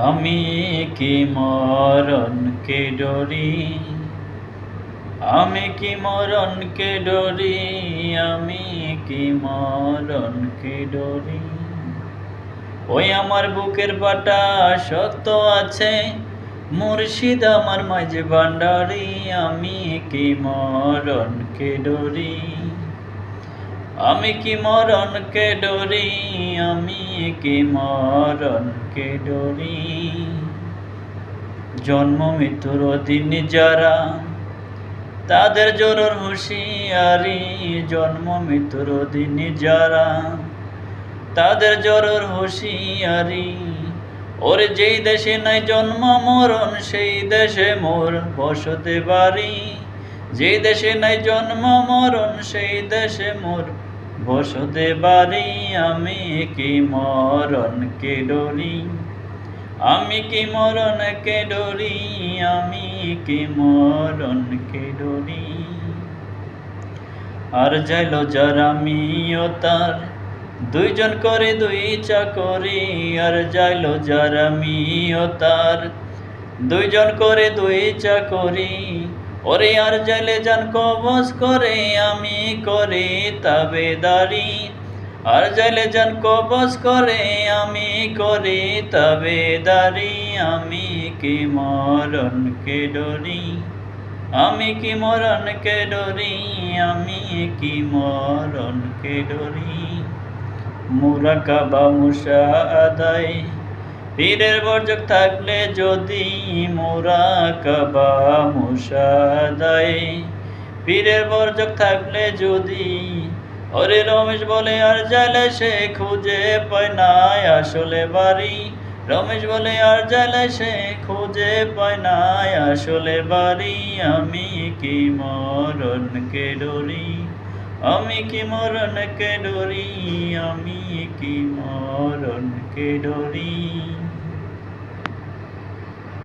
আমি কি মরণকে ডরি, আমি কি মরণকে ডরি, আমি কি মরণকে ডরি। ওই আমার বুকের পাটা শক্ত আছে, মুর্শিদ আমার মাঝে ভান্ডারি। আমি কি মরণকে ডরি, আমি কি মরণকে ডরি, আমি কি মরণকে ডরি। জন্ম মৃত্যুর অধীন যারা, তাদের জরুর হুঁশিয়ারি। জন্ম মৃত্যুর অধীন যারা, তাদের জরুর হুঁশিয়ারি। ওরে যেই দেশে নাই জন্ম মরণ, সেই দেশে মোর বসতে বাড়ি। যেই দেশে নাই জন্ম মরণ, সেই দেশে মোর বসতে বাড়ি। আমি কি মরণকে ডরি, আমি কি মরণকে ডরি, আমি কি মরণকে ডরি। আর যাইল যার আমিও তার, দুইজন করে দুই চাকরি। আর যাইল যার আমিও তার, দুইজন করে দুই চাকরি। ওরে আর যাইলে যান কবজ করে, আমি করি তাবেদারি। আর যাইলে যান কবজ করে, আমি করি তাবেদারি। আমি কি মরণকে ডরি, আমি কি মরণকে ডরি, আমি কি মরণকে ডরি। মুরাকাবা মুশাহাদায় পীরের বর্জক থাকলে যদি, মুরাকাবা মুশাহাদায় পীরের বর্জক থাকলে যদি। ওরে রমেশ বলে আর যাইলে সে খুঁজে পায় না আসলে বাড়ি। রমেশ বলে আর যাইলে সে খুঁজে পায় না আসলে বাড়ি। আমি কি মরণকে ডরি, আমি কি মরণকে ডরি, আমি কি মরণকে ডরি।